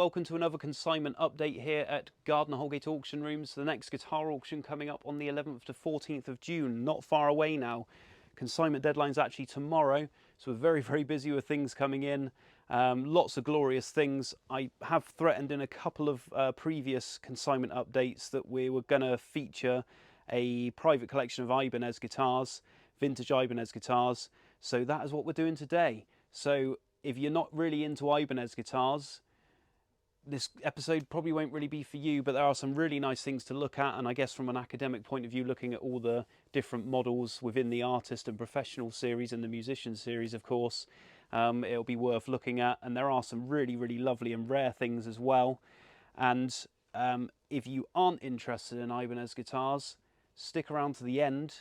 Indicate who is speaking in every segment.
Speaker 1: welcome to another consignment update here at Gardner Holgate Auction Rooms. The next guitar auction coming up on the 11th to 14th of June, not far away now. Consignment deadline's actually tomorrow, so we're very busy with things coming in. Lots of glorious things. I have threatened in a couple of previous consignment updates that we were going to feature a private collection of Ibanez guitars, vintage Ibanez guitars, so that is what we're doing today. So if you're not really into Ibanez guitars, this episode probably won't really be for you, but there are some really nice things to look at, and I guess from an academic point of view, looking at all the different models within the artist and professional series and the musician series, of course, it'll be worth looking at. And there are some really lovely and rare things as well. And if you aren't interested in Ibanez guitars, stick around to the end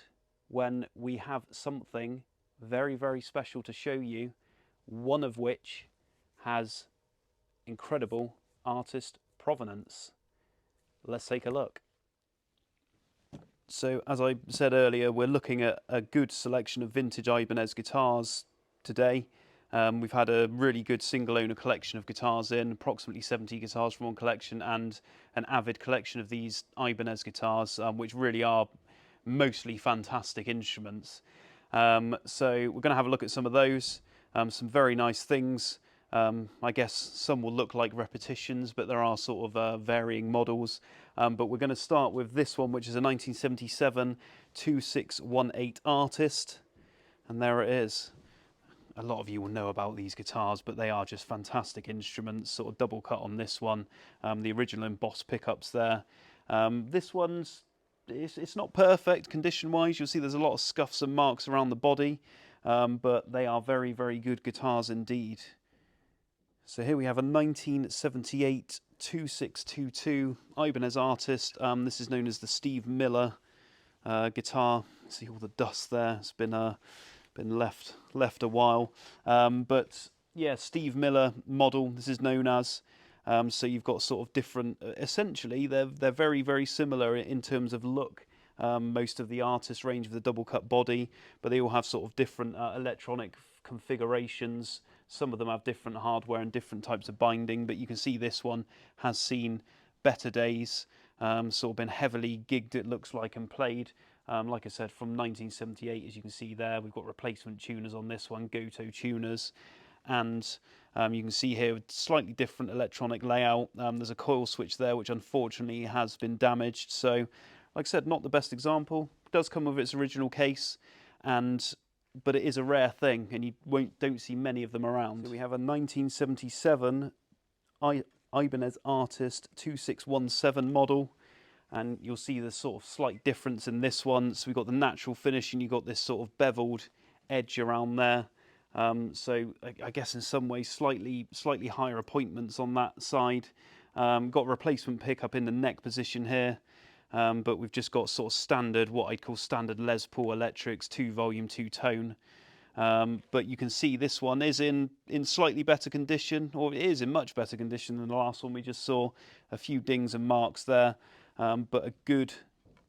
Speaker 1: when we have something very special to show you, one of which has incredible artist provenance. Let's take a look. So as I said earlier, we're looking at a good selection of vintage Ibanez guitars today. We've had a really good single owner collection of guitars in, approximately 70 guitars from one collection, and an avid collection of these Ibanez guitars, which really are mostly fantastic instruments. So we're going to have a look at some of those, some very nice things. I guess some will look like repetitions, but there are sort of varying models. But we're going to start with this one, which is a 1977 2618 Artist. And there it is. A lot of you will know about these guitars, but they are just fantastic instruments, sort of double cut on this one. The original embossed pickups there. This one's, it's not perfect condition-wise. You'll see there's a lot of scuffs and marks around the body, but they are very good guitars indeed. So here we have a 1978 2622 Ibanez Artist. This is known as the Steve Miller guitar. See all the dust there. It's been left a while. But yeah, Steve Miller model. This is known as. So you've got sort of different. Essentially, they're very similar in terms of look. Most of the Artist range with the double cut body, but they all have sort of different electronic configurations. Some of them have different hardware and different types of binding, but you can see this one has seen better days, sort of been heavily gigged, it looks like, and played. Like I said, from 1978, as you can see there, we've got replacement tuners on this one, Goto tuners, and you can see here slightly different electronic layout. There's a coil switch there, which unfortunately has been damaged. So, like I said, not the best example. It does come with its original case, but it is a rare thing, and you don't see many of them around. So we have a 1977 Ibanez Artist 2617 model, and you'll see the sort of slight difference in this one. So we've got the natural finish, and you've got this sort of beveled edge around there. So I guess in some ways slightly higher appointments on that side. Got replacement pickup in the neck position here. But we've just got sort of standard, what I'd call standard Les Paul electrics, 2 volume, 2 tone. But you can see this one is in slightly better condition, or it is in much better condition than the last one we just saw. A few dings and marks there, but a good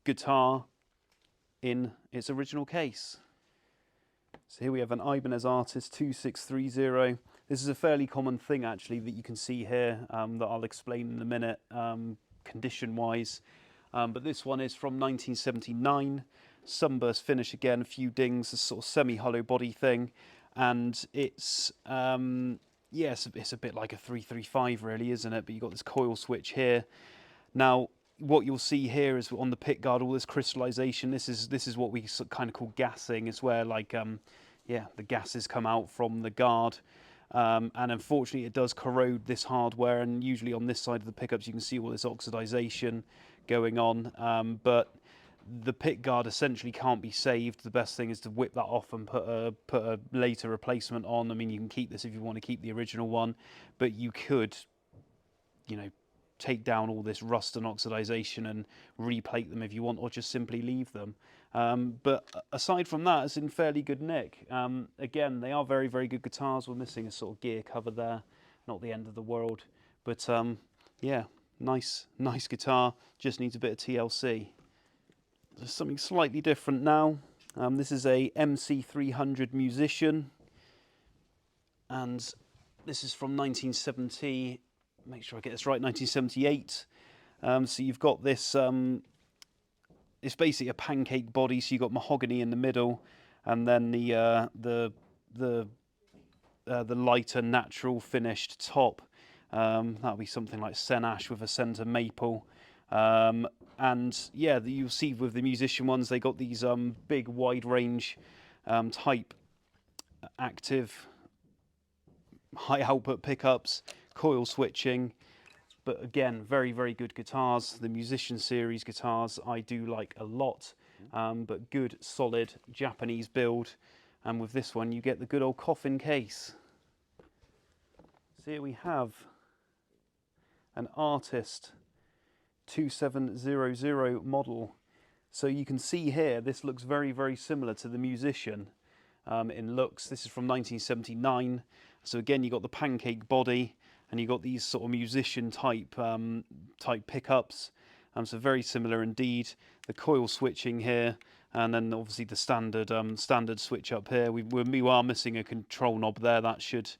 Speaker 1: guitar in its original case. So here we have an Ibanez Artist 2630. This is a fairly common thing actually that you can see here, that I'll explain in a minute, condition-wise. But this one is from 1979, sunburst finish again, a few dings, a sort of semi-hollow body thing, and it's it's a bit like a 335 really, isn't it? But you've got this coil switch here. Now, what you'll see here is on the pick guard, all this crystallization. This is what we kind of call gassing. It's where like the gases come out from the guard. And unfortunately, it does corrode this hardware, and usually on this side of the pickups, you can see all this oxidization going on. But the pick guard essentially can't be saved. The best thing is to whip that off and put a later replacement on. I mean, you can keep this if you want to keep the original one, but you could, take down all this rust and oxidization and replate them if you want, or just simply leave them. But aside from that, it's in fairly good nick. Again, they are very good guitars. We're missing a sort of gear cover there, not the end of the world, but yeah, nice guitar, just needs a bit of TLC. There's something slightly different now. This is a MC300 Musician, and this is from 1970. make sure I get this right, 1978. So you've got this, it's basically a pancake body, so you've got mahogany in the middle, and then the lighter natural finished top. That'll be something like sen ash with a centre maple. And yeah, you'll see with the musician ones, they got these big wide range type active high output pickups, coil switching. But again, very, very good guitars. The musician series guitars I do like a lot, but good, solid Japanese build. And with this one, you get the good old coffin case. So here we have an Artist 2700 model. So you can see here, this looks very, very similar to the musician in looks. This is from 1979. So again, you got the pancake body, and you got these sort of musician type pickups. So very similar indeed. The coil switching here, and then obviously the standard switch up here. We are missing a control knob there. That should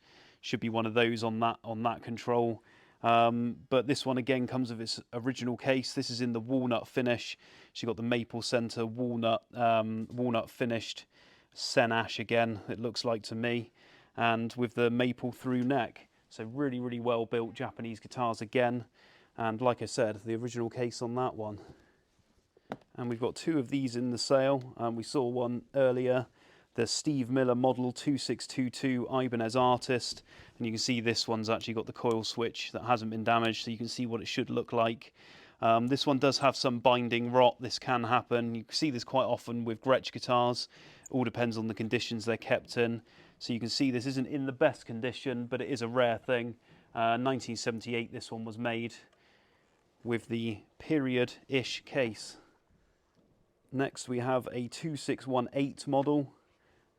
Speaker 1: be one of those on that control. But this one again comes with its original case. This is in the walnut finish. So you've got the maple centre, walnut finished sen ash again, it looks like to me, and with the maple through neck. So really, really well built Japanese guitars again. And like I said, the original case on that one. And we've got two of these in the sale. We saw one earlier, the Steve Miller model 2622 Ibanez Artist. And you can see this one's actually got the coil switch that hasn't been damaged, so you can see what it should look like. This one does have some binding rot. This can happen. You can see this quite often with Gretsch guitars. All depends on the conditions they're kept in. So you can see this isn't in the best condition, but it is a rare thing. 1978 this one was made with the period-ish case. Next we have a 2618 model.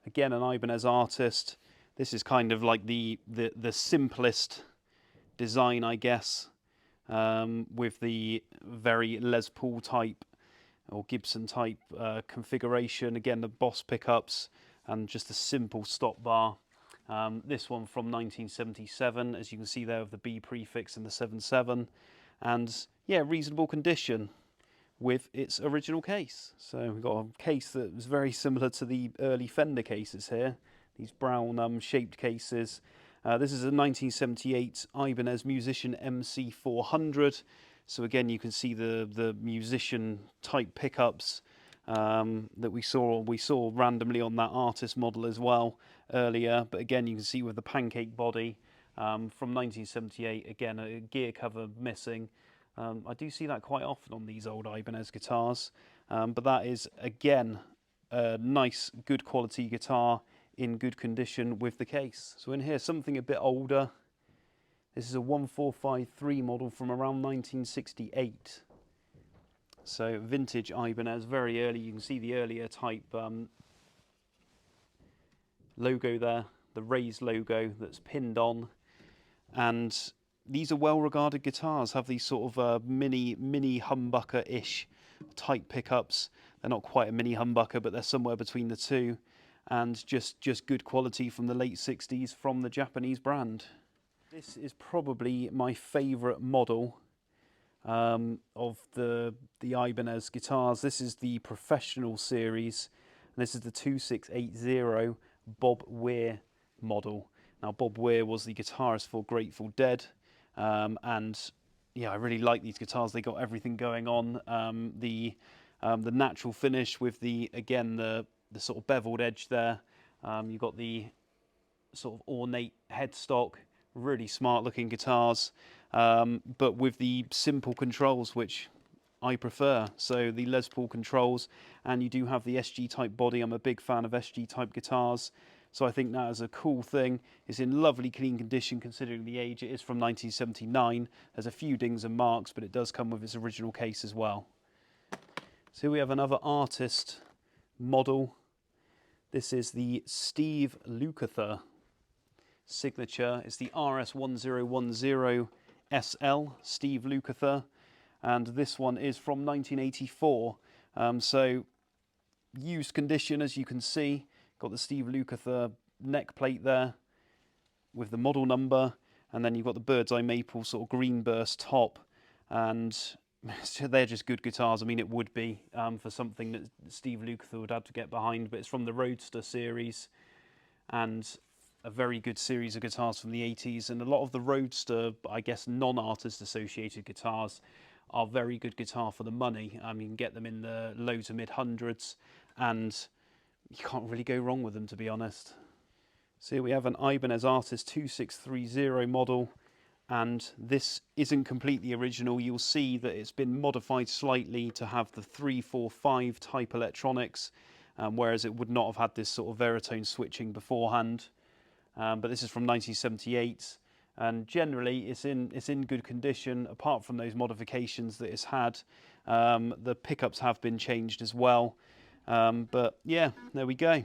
Speaker 1: Again, an Ibanez Artist. This is kind of like the simplest design, I guess, with the very Les Paul type or Gibson type configuration. Again, the Boss pickups and just a simple stop bar. This one from 1977, as you can see there, with the B prefix and the 77, and yeah, reasonable condition with its original case. So we've got a case that was very similar to the early Fender cases here, these brown shaped cases. This is a 1978 Ibanez Musician MC400. So again, you can see the musician type pickups that we saw randomly on that Artist model as well earlier. But again, you can see with the pancake body from 1978. Again, a gear cover missing. I do see that quite often on these old Ibanez guitars. But that is again a nice, good quality guitar in good condition with the case. So in here, something a bit older. This is a 1453 model from around 1968. So vintage Ibanez, very early. You can see the earlier type logo there, the raised logo that's pinned on. And these are well-regarded guitars, have these sort of mini humbucker-ish type pickups. They're not quite a mini humbucker, but they're somewhere between the two. And just good quality from the late 60s from the Japanese brand. This is probably my favourite model of the Ibanez guitars. This is the Professional series, and this is the 2680 Bob Weir model. Now, Bob Weir was the guitarist for Grateful Dead, and yeah, I really like these guitars. They got everything going on. The natural finish with the sort of beveled edge there. You've got the sort of ornate headstock. Really smart looking guitars, but with the simple controls, which I prefer. So the Les Paul controls, and you do have the SG type body. I'm a big fan of SG type guitars, so I think that is a cool thing. It's in lovely clean condition considering the age. It is from 1979. There's a few dings and marks, but it does come with its original case as well. So we have another Artist model. This is the Steve Lukather signature. It's the RS1010 SL, Steve Lukather, and this one is from 1984. So used condition, as you can see. Got the Steve Lukather neck plate there with the model number, and then you've got the Bird's Eye Maple sort of green burst top, and they're just good guitars. I mean, it would be for something that Steve Lukather would have to get behind, but it's from the Roadster series, and a very good series of guitars from the 80s. And a lot of the Roadster, I guess, non-artist associated guitars are very good guitar for the money. You can get them in the low to mid hundreds, and you can't really go wrong with them, to be honest. So here we have an Ibanez Artist 2630 model, and this isn't completely original. You'll see that it's been modified slightly to have the 345 type electronics, whereas it would not have had this sort of veritone switching beforehand. But this is from 1978, and generally it's in good condition, apart from those modifications that it's had. The pickups have been changed as well, but yeah, there we go.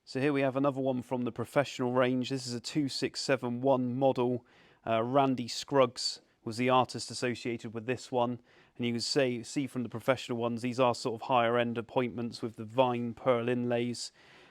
Speaker 1: So here we have another one from the professional range. This is a 2671 model. Randy Scruggs was the artist associated with this one, and you can see from the professional ones, these are sort of higher end appointments with the vine pearl inlays,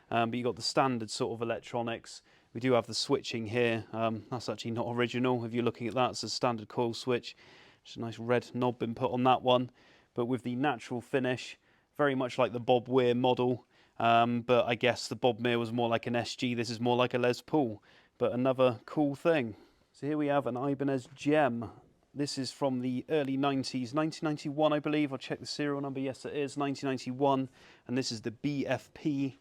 Speaker 1: but you've got the standard sort of electronics. We do have the switching here. That's actually not original. If you're looking at that, it's a standard coil switch. Just a nice red knob been put on that one, but with the natural finish, very much like the Bob Weir model. But I guess the Bob Weir was more like an SG, this is more like a Les Paul, but another cool thing. So here we have an Ibanez Gem. This is from the early 90s, 1991 I believe. I'll check the serial number, yes it is, 1991, and this is the BFP,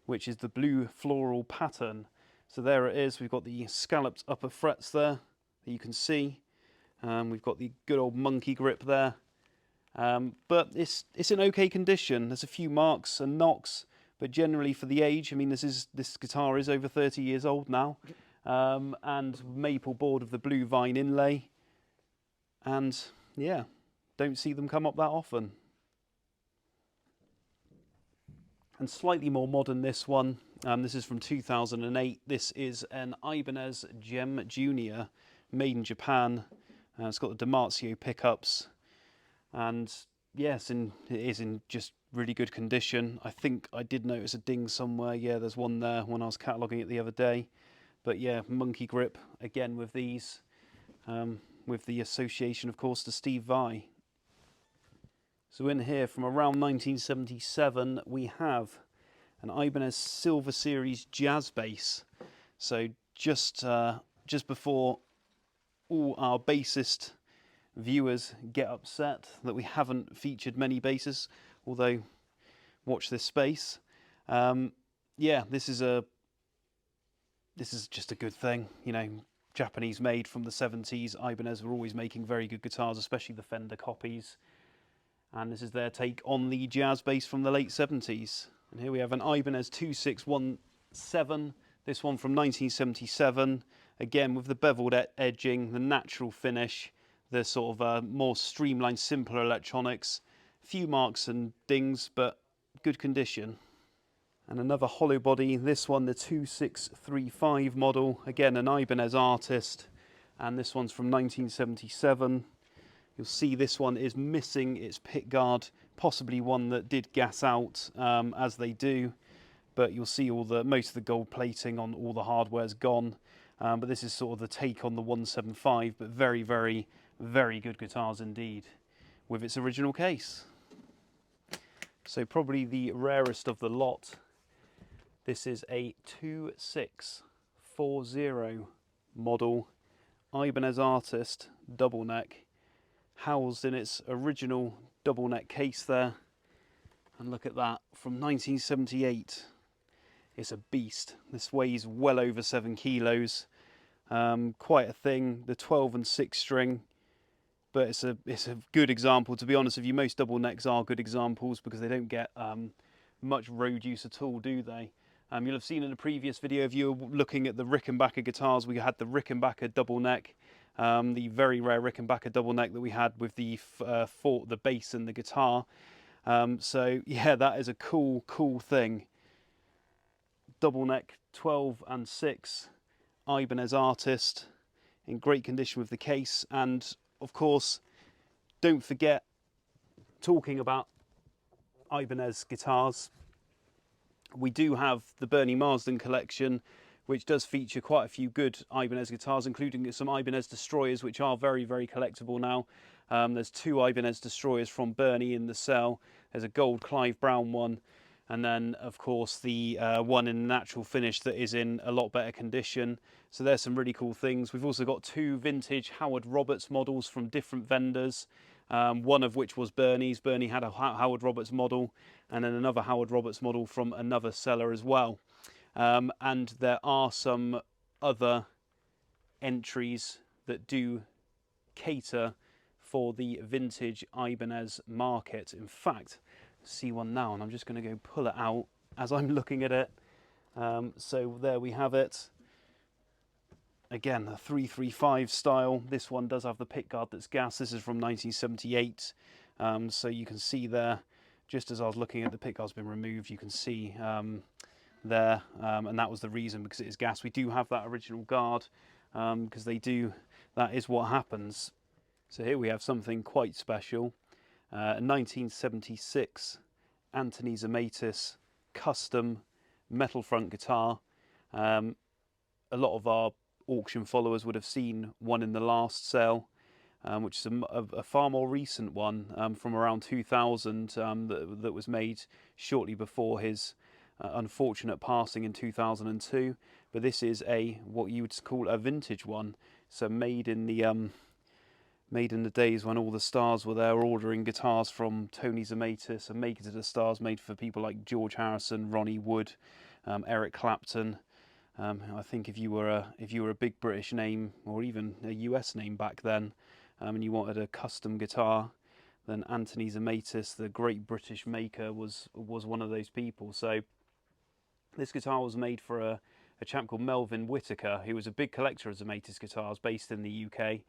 Speaker 1: which is the blue floral pattern. So there it is, we've got the scalloped upper frets there, that you can see. We've got the good old monkey grip there. But it's in okay condition. There's a few marks and knocks, but generally for the age, I mean, this guitar is over 30 years old now, and maple board of the blue vine inlay, and yeah, don't see them come up that often. And slightly more modern, this one. This is from 2008. This is an Ibanez Gem Junior, made in Japan. It's got the Damasio pickups, and yes, it is in just really good condition. I think I did notice a ding somewhere. Yeah, there's one there when I was cataloguing it the other day. But yeah, monkey grip again with these, with the association, of course, to Steve Vai. So in here, from around 1977, we have an Ibanez Silver Series jazz bass. So just before all our bassist viewers get upset that we haven't featured many basses, although watch this space. Yeah, this is just a good thing, you know. Japanese made from the 70s. Ibanez were always making very good guitars, especially the Fender copies. And this is their take on the jazz bass from the late 70s. And here we have an Ibanez 2617, this one from 1977, again with the beveled edging, the natural finish, the sort of more streamlined, simpler electronics. Few marks and dings, but good condition. And another hollow body, this one the 2635 model, again an Ibanez artist, and this one's from 1977. You'll see this one is missing its pickguard, possibly one that did gas out, as they do, but you'll see most of the gold plating on all the hardware's gone. But this is sort of the take on the 175, but very, very, very good guitars indeed, with its original case. So probably the rarest of the lot. This is a 2640 model Ibanez Artist double neck, housed in its original double neck case there. And look at that, from 1978. It's a beast. This weighs well over 7 kilos. Quite a thing. The 12 and 6 string, but it's a good example. To be honest with you, most double necks are good examples because they don't get much road use at all, do they? You'll have seen in a previous video, if you were looking at the Rickenbacker guitars, we had the Rickenbacker double neck, the very rare Rickenbacker double neck that we had with the bass and the guitar. So yeah, that is a cool thing. Double neck 12 and 6 Ibanez Artist, in great condition with the case. And of course, don't forget, talking about Ibanez guitars, we do have the Bernie Marsden collection, which does feature quite a few good Ibanez guitars, including some Ibanez Destroyers, which are very, very collectible now. There's 2 Ibanez Destroyers from Bernie in the cell. There's a gold Clive Brown one, and then of course the one in natural finish that is in a lot better condition. So there's some really cool things. We've also got 2 vintage Howard Roberts models from different vendors, one of which was Bernie's. Bernie had a Howard Roberts model, and then another Howard Roberts model from another seller as well. And there are some other entries that do cater for the vintage Ibanez market. In fact, I see one now, and I'm just going to go pull it out as I'm looking at it. So there we have it. Again, a 335 style. This one does have the pickguard that's gas. This is from 1978. So you can see there, just as I was looking at the pickguard's been removed, you can see there, and that was the reason, because it is gas. We do have that original guard, because that is what happens. So here we have something quite special. A 1976 Anthony Zemaitis custom metal front guitar. A lot of our auction followers would have seen one in the last sale, which is a far more recent one, from around 2000, that was made shortly before his unfortunate passing in 2002. But this is what you would call a vintage one, so made in the days when all the stars were there ordering guitars from Tony Zemaitis, and Make It to the Stars made for people like George Harrison, Ronnie Wood, Eric Clapton. I think if you were a big British name, or even a US name back then, and you wanted a custom guitar, then Anthony Zemaitis, the great British maker, was one of those people. So this guitar was made for a chap called Melvin Whitaker, who was a big collector of Zemaitis guitars based in the UK.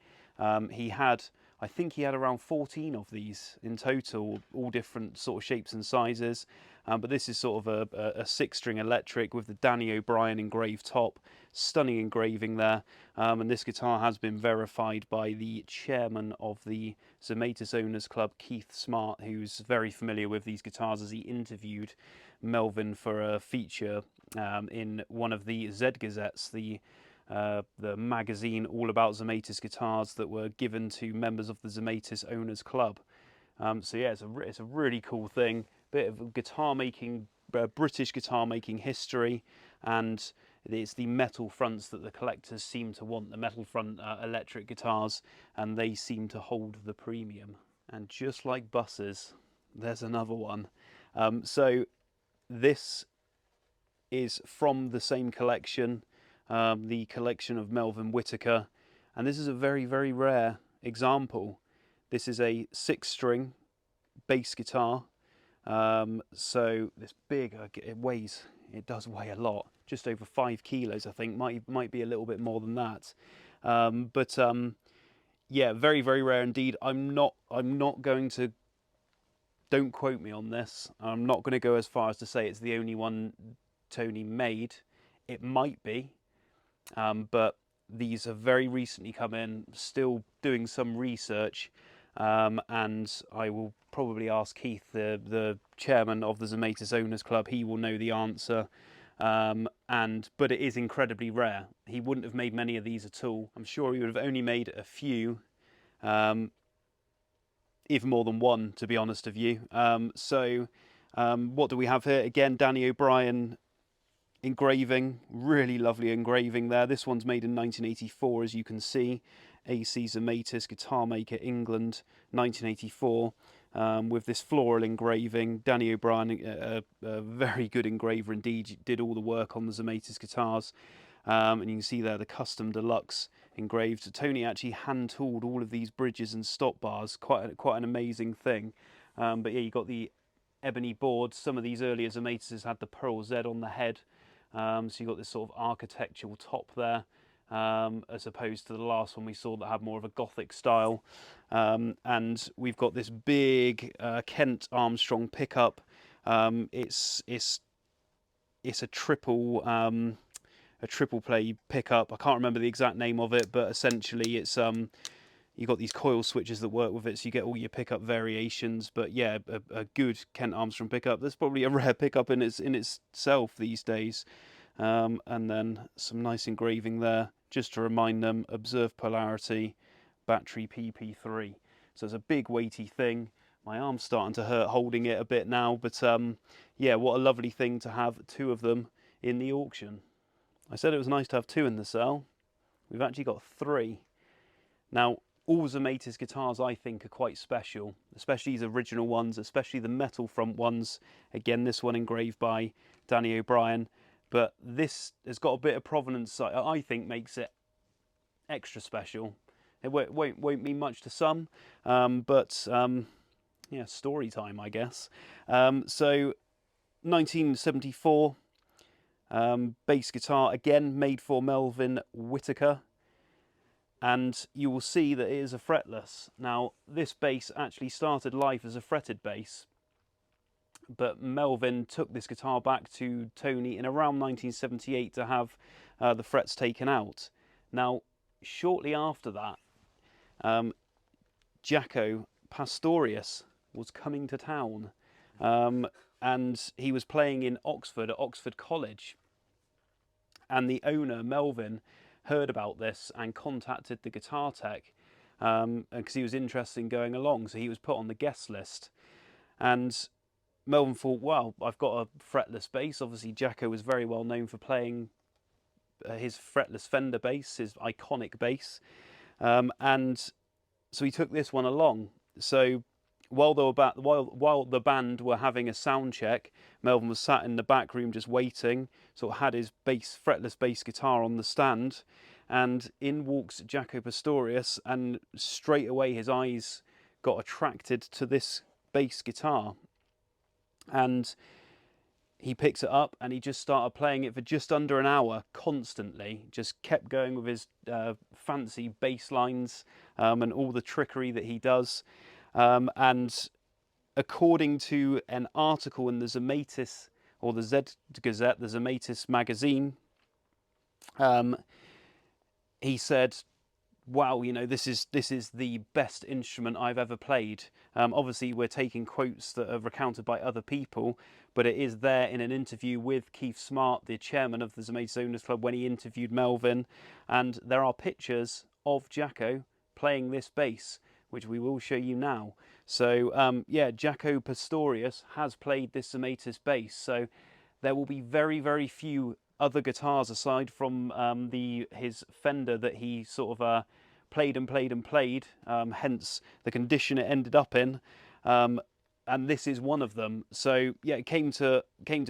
Speaker 1: I think he had around 14 of these in total, all different sort of shapes and sizes. But this is sort of a 6-string electric with the Danny O'Brien engraved top. Stunning engraving there. And this guitar has been verified by the chairman of the Zemaitis Owners Club, Keith Smart, who's very familiar with these guitars, as he interviewed Melvin for a feature in one of the Z Gazettes, the magazine all about Zemaitis guitars that were given to members of the Zemaitis Owners Club. So yeah, it's a really cool thing. Bit of guitar making, British guitar making history, and it's the metal fronts that the collectors seem to want, the metal front electric guitars, and they seem to hold the premium. And just like buses, there's another one. So this is from the same collection, the collection of Melvin Whitaker, and this is a very, very rare example. This is a 6-string bass guitar. So this big, it does weigh a lot, just over 5 kilos, I think, might be a little bit more than that. Yeah, very, very rare indeed. I'm not going to, don't quote me on this, I'm not going to go as far as to say it's the only one Tony made. It might be, but these have very recently come in, still doing some research, and I will probably ask Keith, the chairman of the Zemaitis Owners Club. He will know the answer, but it is incredibly rare. He wouldn't have made many of these at all. I'm sure he would have only made a few, even more than one, to be honest with you. What do we have here? Again, Danny O'Brien engraving, really lovely engraving there. This one's made in 1984, as you can see. AC Zemaitis, guitar maker, England, 1984, with this floral engraving. Danny O'Brien, a very good engraver indeed, did all the work on the Zemaitis guitars, and you can see there the custom deluxe engraved. Tony actually hand tooled all of these bridges and stop bars, quite an amazing thing. But yeah, you got the ebony board. Some of these earlier Zemaitis had the Pearl Z on the head. So you got this sort of architectural top there, as opposed to the last one we saw that had more of a Gothic style. And we've got this big Kent Armstrong pickup. It's a triple play pickup. I can't remember the exact name of it, but essentially it's you got these coil switches that work with it, so you get all your pickup variations. But yeah, a good Kent Armstrong pickup. That's probably a rare pickup in itself these days. and then some nice engraving there, just to remind them, observe polarity, battery PP3. So it's a big weighty thing. My arm's starting to hurt holding it a bit now, but yeah, what a lovely thing to have two of them in the auction. I said it was nice to have two in the sale. We've actually got three. Now, all Zemaitis guitars I think are quite special, especially these original ones, especially the metal front ones. Again, this one engraved by Danny O'Brien, but this has got a bit of provenance I think makes it extra special. It won't mean much to some, but yeah, story time, I guess. So 1974, bass guitar, again made for Melvin Whitaker, and you will see that it is a fretless. Now, this bass actually started life as a fretted bass, but Melvin took this guitar back to Tony in around 1978 to have the frets taken out. Now, shortly after that, Jaco Pastorius was coming to town, and he was playing in Oxford at Oxford College, and the owner, Melvin, heard about this and contacted the guitar tech because he was interested in going along, so he was put on the guest list. And Melvin thought, well, I've got a fretless bass. Obviously Jaco was very well known for playing his fretless Fender bass, his iconic bass, and so he took this one along. So while the band were having a sound check, Melvin was sat in the back room just waiting, sort of had his fretless bass guitar on the stand, and in walks Jaco Pastorius, and straight away his eyes got attracted to this bass guitar, and he picks it up and he just started playing it for just under an hour constantly, just kept going with his fancy bass lines and all the trickery that he does. And according to an article in the Zemaitis, or the Z Gazette, the Zemaitis magazine, he said, wow, you know, this is the best instrument I've ever played. Obviously, we're taking quotes that are recounted by other people, but it is there in an interview with Keith Smart, the chairman of the Zemaitis Owners Club, when he interviewed Melvin, and there are pictures of Jaco playing this bass, which we will show you now. So yeah, Jaco Pastorius has played this Zemaitis bass, so there will be very, very few other guitars aside from his Fender that he sort of played and played and played, hence the condition it ended up in, and this is one of them. So yeah, it came to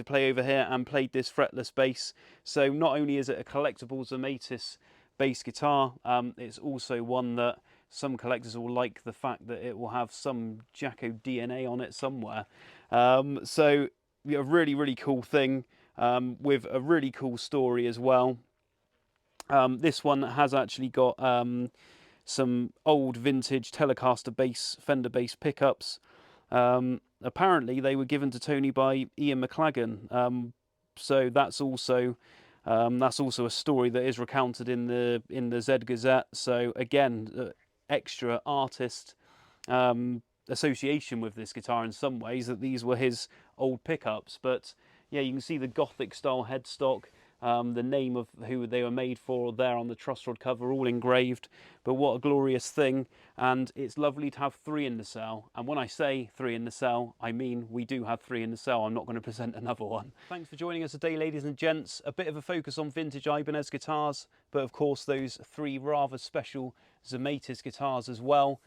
Speaker 1: play over here and played this fretless bass. So not only is it a collectible Zemaitis bass guitar, it's also one that some collectors will like the fact that it will have some Jaco DNA on it somewhere. So yeah, a really, really cool thing. With a really cool story as well. This one has actually got some old vintage Telecaster bass, Fender bass pickups. Apparently they were given to Tony by Ian McLagan. So that's also a story that is recounted in the Z Gazette. So again, extra artist association with this guitar in some ways, that these were his old pickups. But yeah, you can see the Gothic style headstock, the name of who they were made for there on the truss rod cover, all engraved. But what a glorious thing, and it's lovely to have three in the cell. And when I say three in the cell, I mean we do have three in the cell. I'm not going to present another one. Thanks for joining us today, ladies and gents. A bit of a focus on vintage Ibanez guitars, but of course those three rather special Zemaitis guitars as well.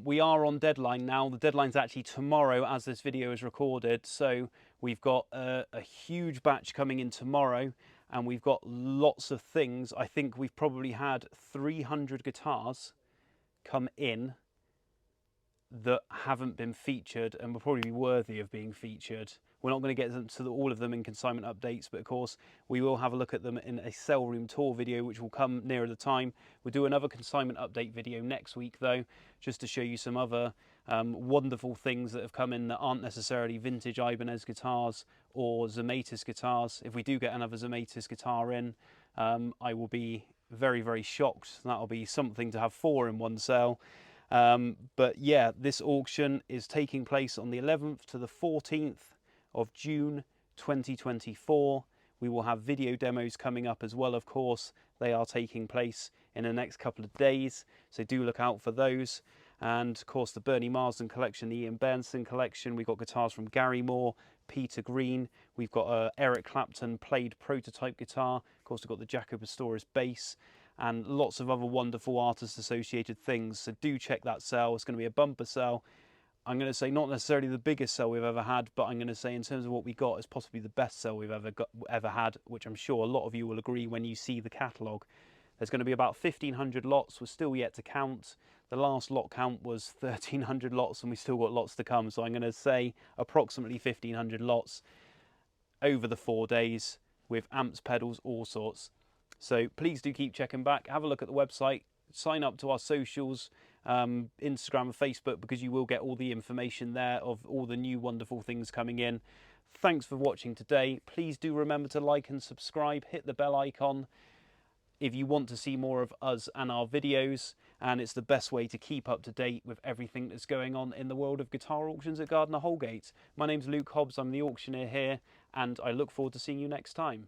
Speaker 1: We are on deadline now. The deadline's actually tomorrow as this video is recorded, so we've got a huge batch coming in tomorrow, and we've got lots of things. I think we've probably had 300 guitars come in that haven't been featured and will probably be worthy of being featured. We're not going to get to all of them in consignment updates, but of course we will have a look at them in a sale room tour video, which will come nearer the time. We'll do another consignment update video next week though, just to show you some other wonderful things that have come in that aren't necessarily vintage Ibanez guitars or Zemaitis guitars. If we do get another Zemaitis guitar in, I will be very, very shocked. That'll be something to have 4 in one sale. But yeah, this auction is taking place on the 11th to the 14th of June 2024. We will have video demos coming up as well, of course. They are taking place in the next couple of days, so do look out for those. And of course the Bernie Marsden collection, the Ian Benson collection. We've got guitars from Gary Moore, Peter Green. We've got a Eric Clapton played prototype guitar. Of course we've got the Jaco Pastorius bass, and lots of other wonderful artist associated things. So do check that sale. It's going to be a bumper sale. I'm going to say not necessarily the biggest sale we've ever had, but I'm going to say in terms of what we got, it's possibly the best sale we've ever had, which I'm sure a lot of you will agree when you see the catalogue. There's going to be about 1,500 lots. We're still yet to count. The last lot count was 1,300 lots, and we still got lots to come. So I'm going to say approximately 1,500 lots over the 4 days with amps, pedals, all sorts. So please do keep checking back. Have a look at the website. Sign up to our socials, Instagram and Facebook, because you will get all the information there of all the new wonderful things coming in. Thanks for watching today. Please do remember to like and subscribe. Hit the bell icon if you want to see more of us and our videos, and it's the best way to keep up to date with everything that's going on in the world of guitar auctions at Gardner Holgate. My name's Luke Hobbs, I'm the auctioneer here, and I look forward to seeing you next time.